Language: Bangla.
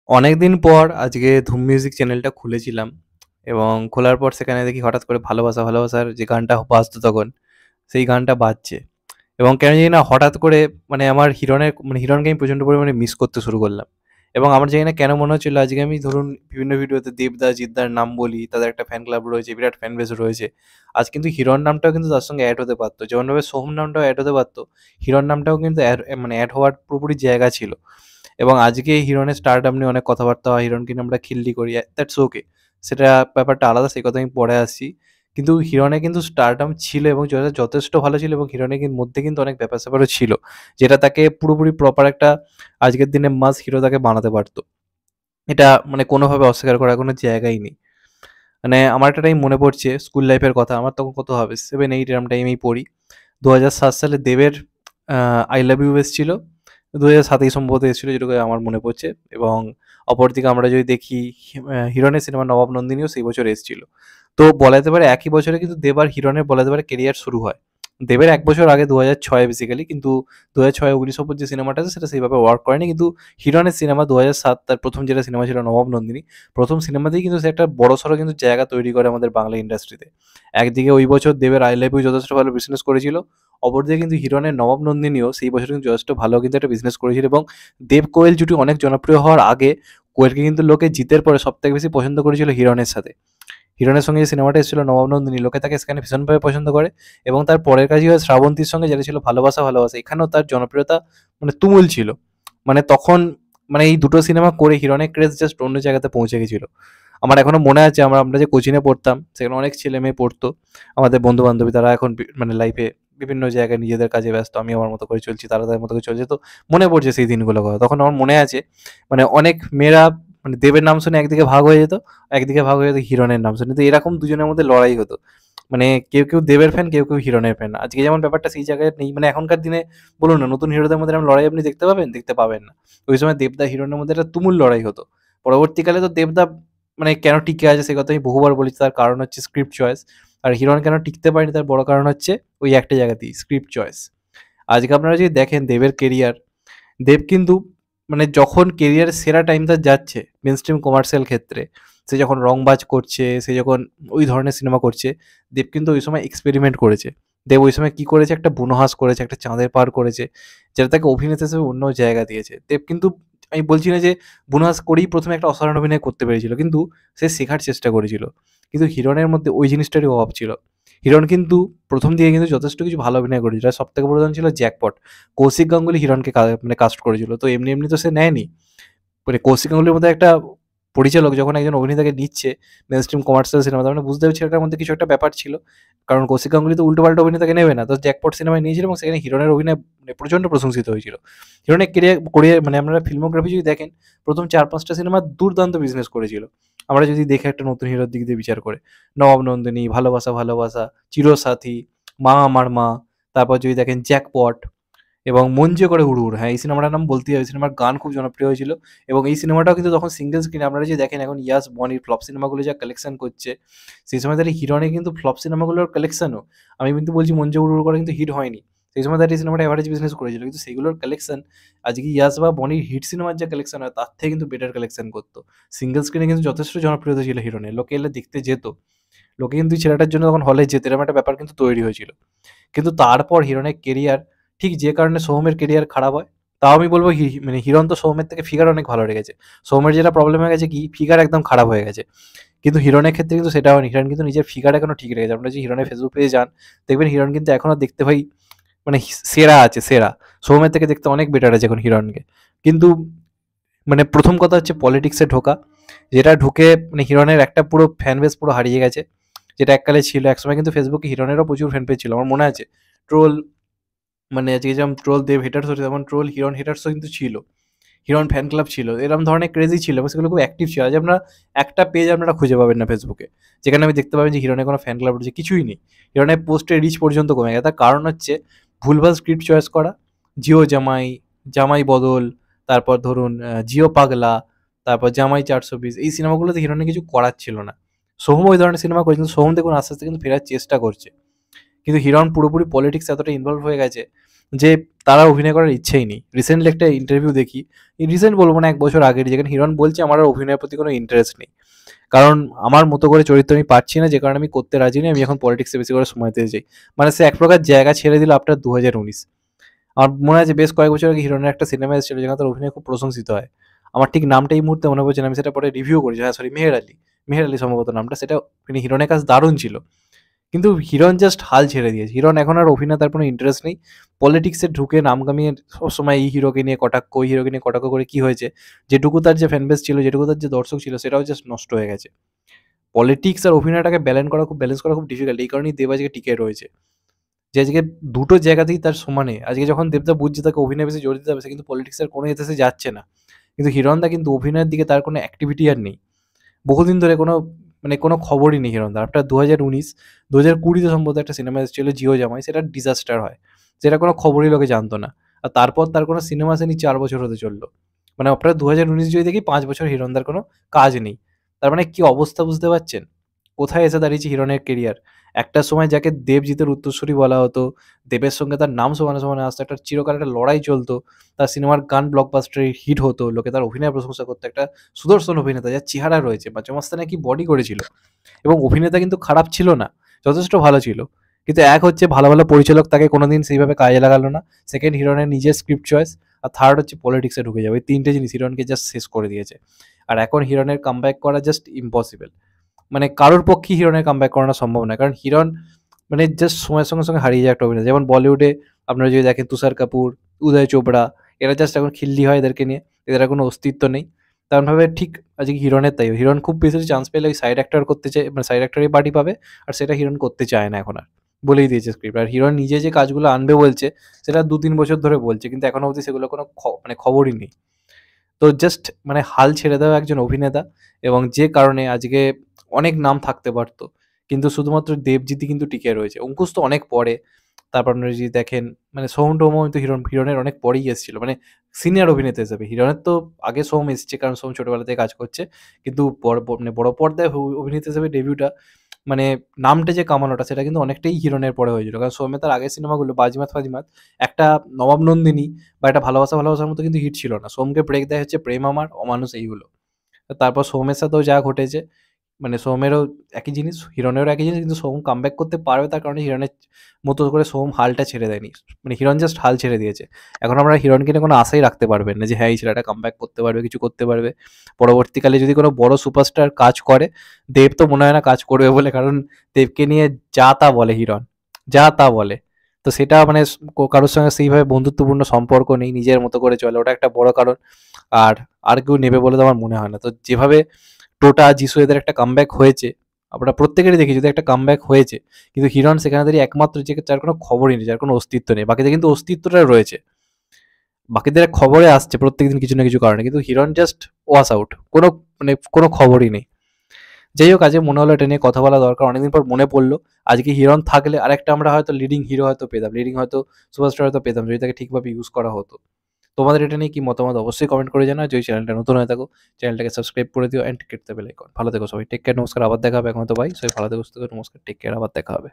অনেকদিন পর আজকে ধুম মিউজিক চ্যানেলটা খুলেছিলাম এবং খোলার পর সেখানে দেখি হঠাৎ করে ভালোবাসা ভালোবাসার যে গানটা বাজতো তখন সেই গানটা বাজছে এবং কেন জানি না হঠাৎ করে মানে আমার হিরণকে আমি প্রচণ্ড পরিমাণে মিস করতে শুরু করলাম এবং আমার জানি না কেন মনে হচ্ছিল আজকে আমি ধরুন বিভিন্ন ভিডিওতে দেবদা জিদ্দার নাম বলি, তাদের একটা ফ্যান ক্লাব রয়েছে, বিরাট ফ্যান বেস রয়েছে। আজ কিন্তু হিরণ নামটাও কিন্তু তার সঙ্গে অ্যাড হতে পারতো, যেমনভাবে সোহম নামটাও অ্যাড হতে পারতো, হিরণ নামটাও কিন্তু অ্যাড হওয়ার পুরোপুরি জায়গা ছিল। এবং আজকে হিরণের স্টারডাম নিয়ে অনেক কথাবার্তা হয়, হিরণকে নিয়ে আমরা খিল্লি করি, দ্যাটস ওকে, সেটা ব্যাপারটা আলাদা, সেই কথা আমি পরে আসছি। কিন্তু হিরণে কিন্তু স্টারডাম ছিল এবং যথেষ্ট ভালো ছিল এবং হিরণের মধ্যে কিন্তু অনেক ব্যাপার স্যাপারও ছিল যেটা তাকে পুরোপুরি প্রপার একটা আজকের দিনে মাস হিরো তাকে বানাতে পারতো। এটা মানে কোনোভাবে অস্বীকার করার কোনো জায়গাই নেই। মানে আমার একটা টাইম মনে পড়ছে স্কুল লাইফের কথা, আমার তখন কত হবে 7-8 এরম টাইমেই পড়ি। 2007 সালে দেবের আই লাভ ইউ এসেছিল, 2007এই সম্ভবত এসেছিল যেটুকু আমার মনে পড়ছে। এবং অপরদিকে আমরা যদি দেখি হিরণের সিনেমা নবাব নন্দিনীও সেই বছর এসেছিল। তো বলা যেতে পারে একই বছরে কিন্তু দেব আর হিরণের বলা যেতে পারে কেরিয়ার শুরু হয়। দেবের এক বছর আগে 2006 বেসিক্যালি, কিন্তু 2006 অগ্নিশপথ যে সিনেমাটা আছে সেটা সেইভাবে ওয়ার্ক করেনি। কিন্তু হিরণের সিনেমা 2007 তার প্রথম যেটা সিনেমা ছিল নবাব নন্দিনী, প্রথম সিনেমাতেই কিন্তু সে একটা বড়সড় কিন্তু জায়গা তৈরি করে আমাদের বাংলা ইন্ডাস্ট্রিতে। একদিকে ওই বছর দেবের আই লাভ ইউ যথেষ্ট ভালো বিজনেস করেছিল, অপরদিকে কিন্তু হিরণের নবাব নন্দিনীও সেই বছর কিন্তু যথেষ্ট ভালো কিন্তু একটা বিজনেস করেছিল। এবং দেব কোয়েল জুটি অনেক জনপ্রিয় হওয়ার আগে কোয়েলকে কিন্তু লোকে জিতের পরে সবথেকে বেশি পছন্দ করেছিল হিরণের সাথে। হিরণের সঙ্গে যে সিনেমাটা এসেছিল নবাব নন্দিনী, লোকে তাকে সেখানে ভীষণভাবে পছন্দ করে। এবং তার পরের কাজই হয় শ্রাবন্তীর সঙ্গে, যেটা ছিল ভালোবাসা ভালোবাসা, এখানেও তার জনপ্রিয়তা মানে তুমুল ছিল। মানে তখন মানে এই দুটো সিনেমা করে হিরণের ক্রেজ জাস্ট অন্য জায়গাতে পৌঁছে গেছিল। আমার এখনো মনে আছে আমরা যে কোচিনে পড়তাম সেখানে অনেক ছেলে মেয়ে পড়তো, আমাদের বন্ধু বান্ধবী, তারা এখন মানে লাইফে বিভিন্ন জায়গায় নিজেদের কাজে ব্যস্ত, আমি আমার মতো করে চলছি, তারা তাদের মতো করে চলছে। তো মনে পড়ছে সেই দিনগুলো কথা, তখন আমার মনে আছে মানে অনেক মেয়েরা মানে দেবের নাম শুনে একদিকে ভাগ হয়ে যেত, একদিকে ভাগ হয়ে যেত হিরণের নাম শুনে, তো এরকম দুজনের মধ্যে লড়াই হতো। মানে কেউ কেউ দেবের ফ্যান, কেউ কেউ হিরণের ফ্যান। আজকে যেমন ব্যাপারটা সেই জায়গায় নেই, মানে এখনকার দিনে বলুন না নতুন হিরোদের মধ্যে এরকম লড়াই আপনি দেখতে পাবেন? দেখতে পাবেন না। ওই সময় দেবদা হিরণের মধ্যে একটা তুমুল লড়াই হতো। পরবর্তীকালে তো দেবদা মানে কেন টিকে আছে সে কথা আমি বহুবার বলেছি, তার কারণ হচ্ছে স্ক্রিপ্ট চয়েস। আর হিরণ কেন টিকতে পারেনি তার বড় কারণ হচ্ছে ওই একটা জায়গাতেই স্ক্রিপ্ট চয়েস। আজকে আপনারা যদি দেখেন দেবের কেরিয়ার, দেব কিন্তু মানে যখন কেরিয়ারের সেরা টাইমটা যাচ্ছে মেইনস্ট্রিম কমার্শিয়াল ক্ষেত্রে, সে যখন রংবাজ করছে, সে যখন ওই ধরনের সিনেমা করছে, দেব কিন্তু ওই সময় এক্সপেরিমেন্ট করেছে। দেব ওই সময় কি করেছে, একটা বুনোহাস করেছে, একটা চাঁদের পার করেছে, যেটা তাকে অভিনেতা হিসেবে অন্য জায়গা দিয়েছে। দেব কিন্তু আমি বলছি না যে বুনোহাস করেই প্রথমে একটা অসাধারণ অভিনয় করতে পেরেছিল, কিন্তু সে শেখার চেষ্টা করেছিল। কিন্তু হিরণের মধ্যে ওই জিনিসটারই অভাব ছিল। হিরণ কিন্তু প্রথম দিকে কিন্তু যথেষ্ট কিছু ভালো অভিনয় করেছিল, আর সব থেকে বড় উদাহরণ ছিল জ্যাকপট। কৌশিক গাঙ্গুলি হিরণকে মানে কাস্ট করেছিল, তো এমনি এমনি তো সে নেয়নি। মানে কৌশিক গাঙ্গুলির মধ্যে একটা পরিচালক যখন একজন অভিনেতাকে নিচ্ছে মেন স্ট্রিম কমার্শিয়াল সিনেমা, তার মানে বুঝতে পারছি এটার মধ্যে কিছু একটা ব্যাপার ছিল। কারণ কৌশিক গাঙ্গুলি তো উল্টো পাল্টা অভিনেতাকে নেবে না, তো জ্যাকপট সিনেমায় নিয়েছিল এবং সেখানে হিরণের অভিনয় মানে প্রচণ্ড প্রশংসিত হয়েছিল। হিরণের কেরিয়ার মানে আপনারা ফিল্মোগ্রাফি যদি দেখেন, প্রথম 4-5টা সিনেমা দুর্দান্ত বিজনেস করেছিল। আমরা যদি দেখে একটা নতুন হিরোর দিক দিয়ে বিচার করে, নবাব নন্দিনী, ভালোবাসা ভালোবাসা, চিরসাথী, মা আমার মা, তারপর যদি দেখেন জ্যাকপট এবং মন যে করে হুড়হুড়, হ্যাঁ এই সিনেমাটার নাম বলতেই হবে, সিনেমার গান খুব জনপ্রিয় হয়েছিল। এবং এই সিনেমাটাও কিন্তু তখন সিঙ্গেল স্ক্রিনে, আপনারা যে দেখেন এখন ইয়াস বনির ফ্লপ সিনেমাগুলো যা কালেকশন করছে, সেই সময় তার হিরণে কিন্তু ফ্লপ সিনেমাগুলোর কালেকশনও, আমি কিন্তু বলছি মন যে হুড়হুড় করে কিন্তু হিট হয়নি, সেই সময় তার এই সিনেমাটা অ্যাভারেজ বিজনেস করেছিল, কিন্তু সেগুলোর কালেকশন আজকে ইয়াস বা বনির হিট সিনেমার যে কালেকশন হয় তার থেকে কিন্তু বেটার কালেকশন করতো। সিঙ্গেল স্ক্রিনে কিন্তু যথেষ্ট জনপ্রিয়তা ছিল হিরণের, লোকে এলে দেখতে যেত, লোকে কিন্তু এই ছেলেটার জন্য তখন হলে যেত, এরকম একটা ব্যাপার কিন্তু তৈরি হয়েছিল। কিন্তু তারপর হিরণের কেরিয়ার ঠিক যে কারণে সোহমের কেরিয়ার খারাপ হয়, তাও আমি বলবো মানে হিরণ তো সোহমের থেকে ফিগার অনেক ভালো রেখেছে। সোহমের যেটা প্রবলেম হয়ে গেছে কি, ফিগার একদম খারাপ হয়ে গেছে। কিন্তু হিরণের ক্ষেত্রে কিন্তু সেটা হয়নি, হিরণ কিন্তু নিজের ফিগার এখনো ঠিক রেখেছে। আপনারা যদি হিরণের ফেসবুক পেজে যান, দেখবেন হিরণ কিন্তু এখনো দেখতে ভাই মানে সেরা আছে, সেরা। সোহমের থেকে দেখতে অনেক বেটার আছে এখন হিরণকে। কিন্তু মানে প্রথম কথা হচ্ছে পলিটিক্সে ঢোকা, যেটা ঢুকে মানে হিরণের একটা পুরো ফ্যান বেস পুরো হারিয়ে গেছে, যেটা এককালে ছিল। একসময় কিন্তু ফেসবুকে হিরণেরও প্রচুর ফ্যান পেজ ছিল, আমার মনে আছে। ট্রোল মানে আজকে যেমন ট্রোল দেব হেটার্স হচ্ছে, তেমন ট্রোল হিরণ হেটার্সও কিন্তু ছিল, হিরণ ফ্যান ক্লাব ছিল, এরকম ধরনের ক্রেজি ছিল এবং সেগুলো খুব অ্যাক্টিভ ছিল। আজ আপনারা একটা পেজ আপনারা খুঁজে পাবেন না ফেসবুকে যেখানে আমি দেখতে পাবেন যে হিরণের কোনো ফ্যান ক্লাব রয়েছে, কিছুই নেই। হিরণের পোস্টের রিচ পর্যন্ত কমে গেছে, তার কারণ হচ্ছে ভুলভাল স্ক্রিপ্ট চয়েস করা। জিও জামাই, জামাই বদল, তারপর ধরুন জিও পাগলা, তারপর জামাই 420, এই সিনেমাগুলোতে হিরণের কিছু করার ছিল না। সোহম ওই ধরনের সিনেমা করে, কিন্তু সোহম দেখুন আস্তে আস্তে কিন্তু ফেরার চেষ্টা করছে। কিন্তু হিরণ পুরোপুরি পলিটিক্স এতটা ইনভলভ হয়ে গেছে যে তারা অভিনয় করার ইচ্ছেই নেই। রিসেন্টলি একটা ইন্টারভিউ দেখি, রিসেন্ট বলবো না, 1 বছর আগের, যেখানে হিরণ বলছে আমার আর অভিনয়ের প্রতি কোনো ইন্টারেস্ট নেই। কারণ আমার মতো করে চরিত্র আমি পাচ্ছি না, যে কারণে আমি করতে রাজি নই, আমি এখন পলিটিক্সে বেশি করে সময় দিতে চাই। মানে সে এক প্রকার জায়গা ছেড়ে দিল আফটার 2019। আমার মনে আছে বেশ কয়েক বছর আগে হিরণের একটা সিনেমা এসেছিল যেখানে তার অভিনয় খুব প্রশংসিত হয়। আমার ঠিক নামটা এই মুহূর্তে মনে পড়ছে না, আমি সেটা পরে রিভিউ করেছি। হ্যাঁ, সরি, মেহের আলী। মেহের আলী সম্ভবত নামটা। সেটা মানে হিরণের কাজ দারুণ ছিল। কিন্তু হিরণ জাস্ট হাল ছেড়ে দিয়েছে। হিরণ এখন আর অভিনয়ে তার কোনো ইন্টারেস্ট নেই। পলিটিক্সে ঢুকে নাম কামিয়ে সবসময় এই হিরোকে নিয়ে কটাক্ষ, ওই হিরোকে নিয়ে কটাক্ষ করে কি হয়েছে? যেটুকু তার যে ফ্যান বেস ছিল, যেটুকু তার যে দর্শক ছিল, সেটাও জাস্ট নষ্ট হয়ে গেছে। পলিটিক্স আর অভিনয়টাকে ব্যালেন্স করা খুব ডিফিকাল্ট। এই কারণেই দেব আজকে টিকে রয়েছে। যে আজকে দুটো জায়গাতেই তার সমানে। আজকে যখন দেবদা বুঝছে তাকে অভিনয়ে বেশি জোর দিতে হবে, সে কিন্তু পলিটিক্সের কোনো এতে সে যাচ্ছে না। কিন্তু হিরণদা কিন্তু অভিনয়ের দিকে তার কোনো অ্যাক্টিভিটি আর নেই। বহুদিন ধরে কোনো মানে কোনো খবরই নেই হিরণদার। আফটার 2019, 2020 সম্ভবত একটা সিনেমা এসেছিল 'জিও জামাই', সেটা ডিজাস্টার হয়। যেটা কোনো খবরই লোকে জানতো না। আর তারপর তার কোনো সিনেমা আসেনি ৪ বছর হতে চলল। মানে আপনারা 2019 যদি দেখি ৫ বছর হিরণদার কোনো কাজ নেই। তার মানে কি অবস্থা বুঝতে পারছেন? কোথায় এসে দাঁড়িয়েছে হিরণের কেরিয়ার? একটা সময় যাকে দেবজিতের উত্তরসূরি বলা হতো, দেবের সঙ্গে তার নাম সমানে, সমানে আসতো। একটা চিরকাল একটা লড়াই চলতো। তার সিনেমার গান ব্লকবাস্টারে হিট হতো। লোকে তার অভিনয়ের প্রশংসা করতো। একটা সুদর্শন অভিনেতা যার চেহারা রয়েছে, বাচ্চা মাস্তানে কি বডি করেছিল, এবং অভিনেতা কিন্তু খারাপ ছিল না, যথেষ্ট ভালো ছিল। কিন্তু এক হচ্ছে ভালো ভালো পরিচালক তাকে কোনোদিন সেইভাবে কাজে লাগালো না। সেকেন্ড, হিরণের নিজের স্ক্রিপ্ট চয়েস। আর থার্ড হচ্ছে পলিটিক্সে ঢুকে যাবে। এই তিনটে জিনিস হিরণকে জাস্ট শেষ করে দিয়েছে। আর এখন হিরণের কামব্যাক করা জাস্ট ইম্পসিবল। মানে কারোর পক্ষেই হিরণের কামব্যাক করানো সম্ভব নয়। কারণ হিরণ মানে জাস্ট সময়ের সঙ্গে সঙ্গে হারিয়ে যায় একটা অভিনেতা। যেমন বলিউডে আপনারা যদি দেখেন তুষার কাপুর, উদয় চোপড়া, এরা জাস্ট এখন খিল্লি হয় এদেরকে নিয়ে। এদের আর কোনো অস্তিত্ব নেই। তেমনভাবে ঠিক আজকে হিরণের তাই। হিরণ খুব বেশি চান্স পেলে ওই সাইড অ্যাক্টর করতে চায়, মানে সাইড অ্যাক্টরের পার্টি পাবে। আর সেটা হিরণ করতে চায় না এখন আর। বলেই দিয়েছে স্ক্রিপ্ট। আর হিরণ নিজে যে কাজগুলো আনবে বলছে, সেটা ২-৩ বছর ধরে বলছে। কিন্তু এখনো অবধি সেগুলো কোনো মানে খবরই নেই। তো জাস্ট মানে হাল ছেড়ে দেওয়া একজন অভিনেতা, এবং যে কারণে আজকে অনেক নাম থাকতে পারত। কিন্তু শুধুমাত্র দেবজিৎই কিন্তু টিকে রয়েছে। অঙ্কুশ তো অনেক পরে। তারপর আপনারা যদি দেখেন মানে সোহম-টোহমও কিন্তু হিরণের অনেক পরেই এসেছিল। মানে সিনিয়র অভিনেতা হিসেবে। হিরণের তো আগে সোহম এসেছে, কারণ সোহম ছোটবেলা থেকে কাজ করছে। কিন্তু মানে বড় পর্দায় অভিনেতা হিসেবে ডেবিউটা, মানে নামটা যে কামানোটা, সেটা কিন্তু অনেকটাই হিরণের পরে হয়েছিল। কারণ সোহমের তার আগের সিনেমাগুলো বাজিমাত-ফাজিমাত একটা নবাব নন্দিনী বা একটা ভালোবাসার মতো কিন্তু হিট ছিল না। সোমকে ব্রেক দেয় হচ্ছে প্রেম আমার, অমানুষ, এইগুলো। তারপর সোমের সাথেও যা ঘটেছে, মানে সোমেরও একই জিনিস, হিরণেরও একই জিনিস, কিন্তু সোম কামব্যাক করতে পারবে, তার কারণে হিরণের মতো করে সোম হালটা ছেড়ে দেয়নি। মানে হিরণ জাস্ট হাল ছেড়ে দিয়েছে। এখন আমরা হিরণকে নিয়ে কোনো আশাই রাখতে পারবেন না যে হ্যাঁ, এই ছেলেটা কামব্যাক করতে পারবে, কিছু করতে পারবে। পরবর্তীকালে যদি কোনো বড় সুপারস্টার কাজ করে, দেব তো মনে হয় না কাজ করবে বলে, কারণ দেবকে নিয়ে যা তা বলে হিরণ, যা তা বলে। তো সেটা মানে কারোর সঙ্গে সেইভাবে বন্ধুত্বপূর্ণ সম্পর্ক নেই, নিজের মতো করে চলে, ওটা একটা বড় কারণ। আর আর কেউ নেবে বলে তো আমার মনে হয় না। তো যেভাবে টোটা, যিশু এদের একটা কামব্যাক হয়েছে, আমরা প্রত্যেকেরই দেখি যদি একটা কামব্যাক হয়েছে, কিন্তু হিরণ সেখানে দাঁড়িয়ে একমাত্র যে যার কোনো খবরই নেই, যার কোনো অস্তিত্ব নেই। বাকিদের কিন্তু অস্তিত্বটা রয়েছে। বাকিদের খবরে আসছে প্রত্যেকদিন কিছু না কিছু কারণে, কিন্তু হিরণ জাস্ট ওয়াশ আউট। কোনো মানে কোনো খবরই নেই। যাই হোক, আজকে মনে হলো এটা নিয়ে কথা বলা দরকার। অনেকদিন পর মনে পড়লো। আজকে হিরণ থাকলে আরেকটা আমরা হয়তো লিডিং হিরো হয়তো পেতাম, লিডিং হয়তো সুপারস্টার হয়তো পেতাম, যদি তাকে ঠিকভাবে ইউজ করা হতো। তোমাদের এটা নিয়ে কি মতামত অবশ্যই কমেন্ট করে জানাও। যদি চ্যানেলটা নতুন হয়ে থাকো, চ্যানেলটাকে সাবস্ক্রাইব করে দিও, and tick the bell icon. ভালো থেকো সবাই, টেক কেয়ার, নমস্কার, আবার দেখা হবে। এখন তো বাই, সবাই ভালো থেকো, সুস্থ থেকো, নমস্কার, টেক কেয়ার, আবার দেখা হবে।